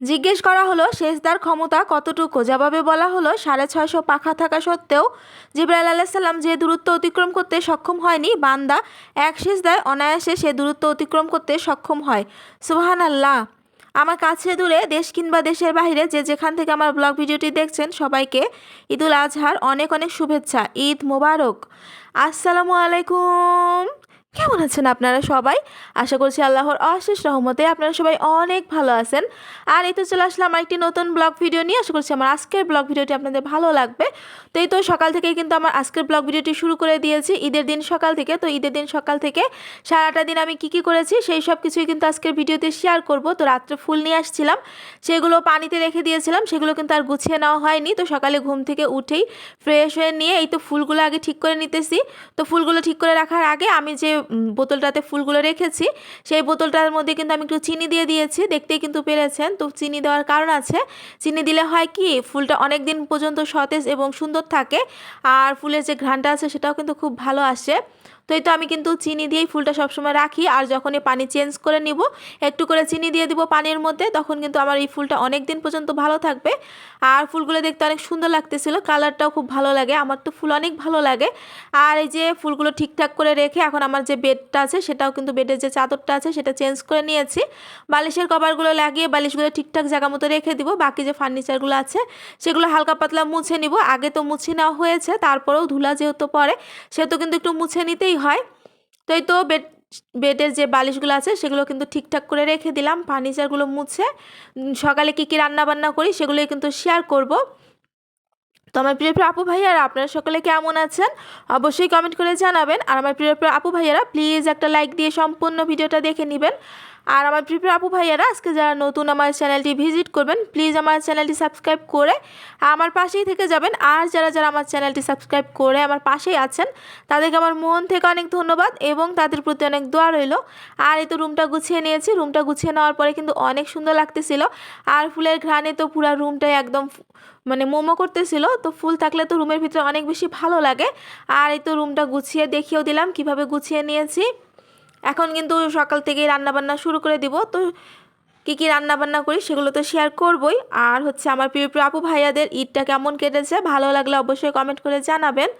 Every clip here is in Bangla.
জিজ্ঞেস করা হলো সেজদার ক্ষমতা কতটুকু। জবাবে বলা হলো 650 পাখা থাকা সত্ত্বেও জিবরাইল আলাইহিসসালাম যে দূরত্ব অতিক্রম করতে সক্ষম হয়নি, বান্দা এক সেজদায় অনায়াসে সে দূরত্ব অতিক্রম করতে সক্ষম হয়। সুবহানাল্লাহ। আমার কাছে দূরে দেশ কিংবা দেশের বাইরে যে যেখান থেকে আমার ব্লগ ভিডিওটি দেখছেন সবাইকে ঈদুল আজহার অনেক অনেক শুভেচ্ছা। ঈদ মোবারক। আসসালামু আলাইকুম। কেমন আছেন আপনারা সবাই? আশা করছি আল্লাহর অশেষ রহমতে আপনারা সবাই অনেক ভালো আছেন। আর এই তো চলে আসলাম আমার একটি নতুন ব্লগ ভিডিও নিয়ে। আশা করছি আমার আজকের ব্লগ ভিডিওটি আপনাদের ভালো লাগবে। তো এই তো সকাল থেকেই কিন্তু আমার আজকের ব্লগ ভিডিওটি শুরু করে দিয়েছি ঈদের দিন সকাল থেকে। তো ঈদের দিন সকাল থেকে সারাটা দিন আমি কি করেছি সেই সব কিছুই কিন্তু আজকের ভিডিওতে শেয়ার করব। তো রাত্রে ফুল নিয়ে আসছিলাম, সেগুলো পানিতে রেখে দিয়েছিলাম, সেগুলো কিন্তু আর গুছিয়ে নেওয়া হয়নি। তো সকালে ঘুম থেকে উঠেই ফ্রেশ হয়ে নিয়ে এই তো ফুলগুলো আগে ঠিক করে নিতেছি। তো ফুলগুলো ঠিক করে রাখার আগে আমি যে বোতলটাতে ফুলগুলো রেখেছি সেই বোতলটার মধ্যে কিন্তু আমি একটু চিনি দিয়ে দিয়েছি। দেখতেই কিন্তু পেরেছেন। তো চিনি দেওয়ার কারণ আছে, চিনি দিলে হয় কি ফুলটা অনেক দিন পর্যন্ত সতেজ এবং সুন্দর থাকে, আর ফুলের যে ঘ্রাণটা আছে সেটাও কিন্তু খুব ভালো আসে। তো এই তো আমি কিন্তু চিনি দিয়েই ফুলটা সবসময় রাখি, আর যখনই পানি চেঞ্জ করে নিব একটু করে চিনি দিয়ে দিব পানির মধ্যে, তখন কিন্তু আমার এই ফুলটা অনেক দিন পর্যন্ত ভালো থাকবে। আর ফুলগুলো দেখতে অনেক সুন্দর লাগতেছিল, কালারটাও খুব ভালো লাগে, আমার তো ফুল অনেক ভালো লাগে। আর এই যে ফুলগুলো ঠিকঠাক করে রেখে এখন আমার যে বেডটা আছে সেটাও কিন্তু বেডের যে চাদরটা আছে সেটা চেঞ্জ করে নিয়েছি। বালিশের কভারগুলো লাগিয়ে বালিশগুলো ঠিকঠাক জায়গা মতো রেখে দিব। বাকি যে ফার্নিচারগুলো আছে সেগুলো হালকা পাতলা মুছে নিব। আগে তো মুছে নেওয়া হয়েছে, তারপরেও ধুলা যেহেতু পড়ে সেহেতু কিন্তু একটু মুছে নিতেই হয়। তো এই তো বেডের যে বালিশগুলো আছে সেগুলো কিন্তু ঠিকঠাক করে রেখে দিলাম, ফার্নিচারগুলো মুছে। সকালে কী কী রান্না বান্না করি সেগুলোই কিন্তু শেয়ার করব। তো আমার প্রিয় প্রিয় আপু ভাইয়ারা আপনারা সকলে কেমন আছেন অবশ্যই কমেন্ট করে জানাবেন। আর আমার প্রিয় প্রিয় আপু ভাইয়ারা প্লিজ একটা লাইক দিয়ে সম্পূর্ণ ভিডিওটা দেখে নেবেন। আর আমার প্রিয় প্রিয় আপু ভাইয়ারা আজকে যারা নতুন আমার চ্যানেলটি ভিজিট করবেন প্লিজ আমার চ্যানেলটি সাবস্ক্রাইব করে আমার পাশেই থেকে যাবেন। আর যারা যারা আমার চ্যানেলটি সাবস্ক্রাইব করে আমার পাশেই আছেন তাদেরকে আমার মন থেকে অনেক ধন্যবাদ এবং তাদের প্রতি অনেক দোয়া রইল। আর এই তো রুমটা গুছিয়ে নিয়েছি, রুমটা গুছিয়ে নেওয়ার পরে কিন্তু অনেক সুন্দর লাগতেছিল। আর ফুলের ঘ্রাণে তো পুরো রুমটাই একদম মানে মোমো করতেছিল। তো ফুল থাকলে তো রুমের ভিতরে অনেক বেশি ভালো লাগে। আর এই তো রুমটা গুছিয়ে দেখিয়েও দিলাম কিভাবে গুছিয়ে নিয়েছি। এখন কিন্তু সকাল থেকেই রান্নাবান্না শুরু করে দিব। তো কী কী রান্নাবান্না করি সেগুলো তো শেয়ার করবই। আর হচ্ছে আমার প্রিয় প্রিয় আপু ভাইয়াদের ঈদটা কেমন কেটেছে ভালো লাগলে অবশ্যই কমেন্ট করে জানাবেন।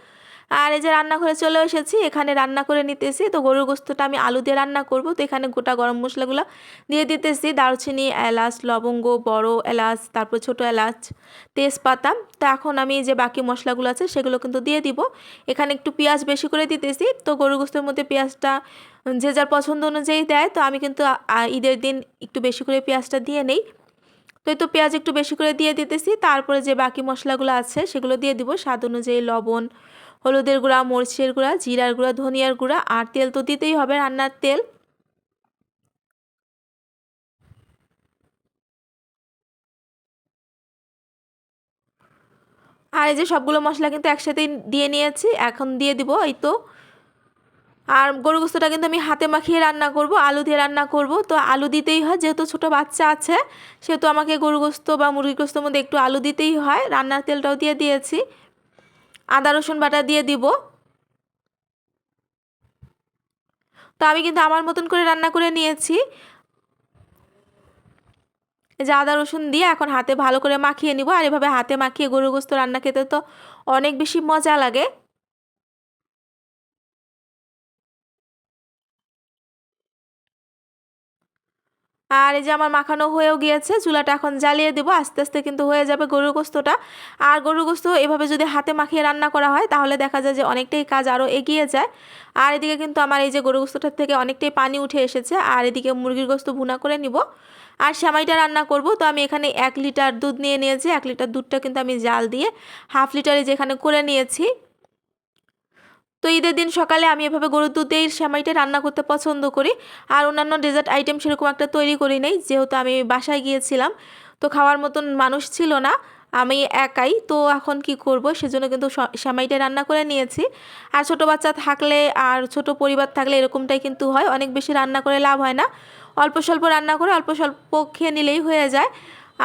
আর এই যে রান্নাঘরে চলে এসেছি, এখানে রান্না করে নিতেছি। তো গরুর গোস্তটা আমি আলু দিয়ে রান্না করব। তো এখানে গোটা গরম মশলাগুলো দিয়ে দিতেছি, দারুচিনি, এলাচ, লবঙ্গ, বড় এলাচ, তারপর ছোট এলাচ, তেজপাতা। তো এখন আমি যে বাকি মশলাগুলো আছে সেগুলো কিন্তু দিয়ে দিব। এখানে একটু পেঁয়াজ বেশি করে দিতেছি। তো গরুর গোস্তের মধ্যে পেঁয়াজটা যে যার পছন্দ অনুযায়ী দেয়, তো আমি কিন্তু ঈদের দিন একটু বেশি করে পেঁয়াজটা দিয়ে নেই। তো এই তো পেঁয়াজ একটু বেশি করে দিয়ে দিতেছি। তারপরে যে বাকি মশলাগুলো আছে সেগুলো দিয়ে দিব, স্বাদ অনুযায়ী লবণ, হলুদের গুঁড়া, মরিচের গুঁড়া, জিরার গুঁড়া, ধনিয়ার গুঁড়া, আর তেল তো দিতেই হবে, রান্নার তেল। আর এই যে সবগুলো মশলা কিন্তু একসাথে দিয়ে নিয়েছি, এখন দিয়ে দিব এই তো। আর গরু গোস্তটা কিন্তু আমি হাতে মাখিয়ে রান্না করব, আলু দিয়ে রান্না করব। তো আলু দিতেই হয়, যেহেতু ছোট বাচ্চা আছে সেহেতু আমাকে গরু গোস্ত বা মুরগির গোস্তের মধ্যে একটু আলু দিতেই হয়। রান্নার তেলটাও দিয়ে দিয়েছি, আদা রসুন বাটা দিয়ে দিব। তো আমি কিন্তু আমার মতন করে রান্না করে নিয়েছি। এই যে আদা রসুন দিয়ে এখন হাতে ভালো করে মাখিয়ে নিব। আর এভাবে হাতে মাখিয়ে গরুর গোস্ত রান্না খেতে তো অনেক বেশি মজা লাগে। আর এই যে আমার মাখানো হয়েও গিয়েছে, চুলাটা এখন জ্বালিয়ে দেবো, আস্তে আস্তে কিন্তু হয়ে যাবে গরুর গোস্তটা। আর গরুর গোস্ত এভাবে যদি হাতে মাখিয়ে রান্না করা হয় তাহলে দেখা যায় যে অনেকটাই কাজ আরও এগিয়ে যায়। আর এদিকে কিন্তু আমার এই যে গরুর গোস্তটার থেকে অনেকটাই পানি উঠে এসেছে। আর এদিকে মুরগির গোস্ত ভুনা করে নিব আর সেমাইটা রান্না করব। তো আমি এখানে 1 লিটার দুধ নিয়ে নিয়েছি, 1 লিটার দুধটা কিন্তু আমি জাল দিয়ে হাফ লিটারে যেখানে করে নিয়েছি। তো ঈদের দিন সকালে আমি এভাবে গরুর দুধ দিয়ে সেমাইটা রান্না করতে পছন্দ করি। আর অন্যান্য ডেজার্ট আইটেম সেরকম একটা তৈরি করি নাই, যেহেতু আমি বাসায় গিয়েছিলাম তো খাওয়ার মতন মানুষ ছিল না, আমি একাই। তো এখন কি করব, সেজন্য কিন্তু সেমাইটা রান্না করে নিয়েছি। আর ছোট বাচ্চা থাকলে আর ছোট পরিবার থাকলে এরকমটাই কিন্তু হয়, অনেক বেশি রান্না করে লাভ হয় না, অল্প স্বল্প রান্না করে অল্প স্বল্প খেয়ে নিলেই হয়ে যায়।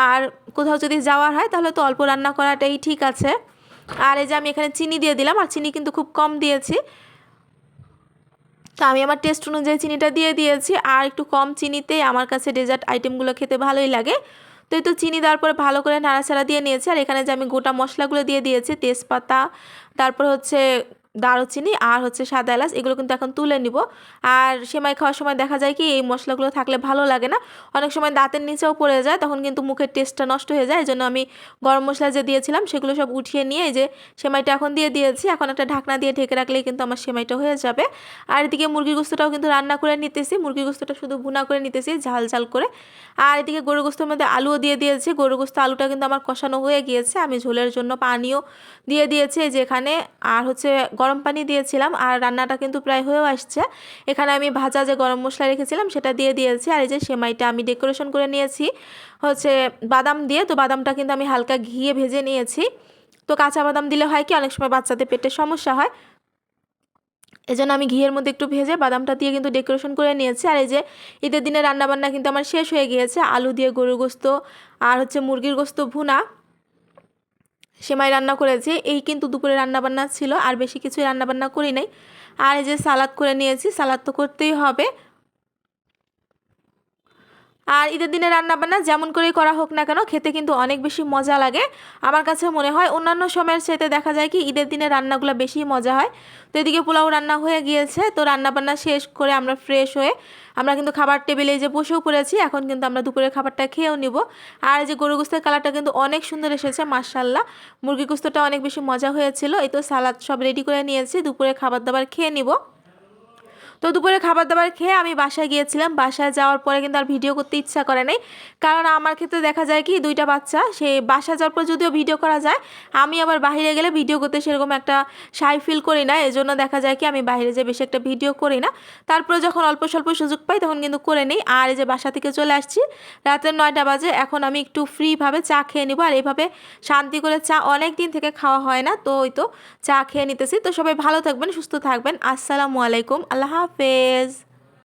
আর কোথাও যদি যাওয়ার হয় তাহলে তো অল্প রান্না করাটাই ঠিক আছে। আর এই যে আমি এখানে চিনি দিয়ে দিলাম, আর চিনি কিন্তু খুব কম দিয়েছি। তো আমি আমার টেস্ট অনুযায়ী চিনিটা দিয়ে দিয়েছি, আর একটু কম চিনিতেই আমার কাছে ডেজার্ট আইটেমগুলো খেতে ভালোই লাগে। তো এই তো চিনি দেওয়ার পরে ভালো করে নাড়াচাড়া দিয়ে নিয়েছি। আর এখানে যে আমি গোটা মশলাগুলো দিয়ে দিয়েছি, তেজপাতা, তারপর হচ্ছে দারুচিনি আর হচ্ছে সাদা এলাচ, এগুলো কিন্তু এখন তুলে নিব। আর সেমাই খাওয়ার সময় দেখা যায় কি এই মশলাগুলো থাকলে ভালো লাগে না, অনেক সময় দাঁতের নিচেও পড়ে যায়, তখন কিন্তু মুখের টেস্টটা নষ্ট হয়ে যায়। এই জন্য আমি গরম মশলা যে দিয়েছিলাম সেগুলো সব উঠিয়ে নিয়ে এই যে সেমাইটা এখন দিয়ে দিয়েছি। এখন একটা ঢাকনা দিয়ে ঢেকে রাখলেই কিন্তু আমার সেমাইটা হয়ে যাবে। আর এদিকে মুরগির গোস্তটাও কিন্তু রান্না করে নিতেছি, মুরগির গোস্তটা শুধু ভুনা করে নিতেছি ঝাল ঝাল করে। আর এদিকে গরুর গোস্তের মধ্যে আলুও দিয়ে দিয়েছি, গরুর গোস্ত আলুটা কিন্তু আমার কষানো হয়ে গিয়েছে। আমি ঝোলের জন্য পানিও দিয়ে দিয়েছি যেখানে, আর হচ্ছে গরম পানি দিয়েছিলাম। আর রান্নাটা কিন্তু প্রায় হয়েও আসছে। এখানে আমি ভাজা যে গরম মশলা রেখেছিলাম সেটা দিয়ে দিয়েছি। আর এই যে সেমাইটা আমি ডেকোরেশন করে নিয়েছি হচ্ছে বাদাম দিয়ে, তো বাদামটা কিন্তু আমি হালকা ঘিয়ে ভেজে নিয়েছি। তো কাঁচা বাদাম দিলে হয় কি অনেক সময় বাচ্চাদের পেটে সমস্যা হয়, এজন্য আমি ঘিয়ের মধ্যে একটু ভেজে বাদামটা দিয়ে কিন্তু ডেকোরেশন করে নিয়েছি। আর এই যে ঈদের দিনে রান্নাবান্না কিন্তু আমার শেষ হয়ে গিয়েছে, আলু দিয়ে গরুর গোস্ত আর হচ্ছে মুরগির গোস্ত ভুনা, সেমাই রান্না করেছি, এই কিন্তু দুপুরে রান্নাবান্না ছিল, আর বেশি কিছুই রান্নাবান্না করি নাই। আর এই যে সালাদ করে নিয়েছি, সালাদ তো করতেই হবে। আর ঈদের দিনে রান্নাবান্না যেমন করেই করা হোক না কেন খেতে কিন্তু অনেক বেশি মজা লাগে। আমার কাছে মনে হয় অন্যান্য সময়ের চাইতে দেখা যায় কি ঈদের দিনে রান্নাগুলো বেশি মজা হয়। তো এদিকে পোলাও রান্না হয়ে গিয়েছে, তো রান্নাবান্না শেষ করে আমরা ফ্রেশ হয়ে আমরা কিন্তু খাবার টেবিলে যে বসেও পড়েছি, এখন কিন্তু আমরা দুপুরের খাবারটা খেয়েও নিব। আর এই যে গরু গোস্তের কালারটা কিন্তু অনেক সুন্দর এসেছে মাশাআল্লাহ, মুরগি গোস্তটা অনেক বেশি মজা হয়েছিল। এই তো সালাদ সব রেডি করে নিয়েছি, দুপুরে খাবার দাবার খেয়ে নিব। তো দুপুরে খাবার দাবার খেয়ে আমি বাসায় গিয়েছিলাম, বাসায় যাওয়ার পরে কিন্তু আর ভিডিও করতে ইচ্ছা করে নাই, কারণ আমার ক্ষেত্রে দেখা যায় কি দুইটা বাচ্চা, সে বাসায় যাওয়ার পর যদিও ভিডিও করা যায়, আমি আবার বাইরে গেলে ভিডিও করতে সেরকম একটা শাই ফিল করি না, এজন্য দেখা যায় কি আমি বাইরে যেয়ে বেশি একটা ভিডিও করি না। তারপরে যখন অল্প স্বল্প সুযোগ পাই তখন কিন্তু করে নিই। আর এই যে বাসা থেকে চলে আসছি রাতের 9টা বাজে, এখন আমি একটু ফ্রিভাবে চা খেয়ে নিব। আর এইভাবে শান্তি করে চা অনেক দিন থেকে খাওয়া হয় না, তো ওই তো চা খেয়ে নিতেছি। তো সবাই ভালো থাকবেন, সুস্থ থাকবেন, আসসালামু আলাইকুম, আল্লাহ হাফেজ।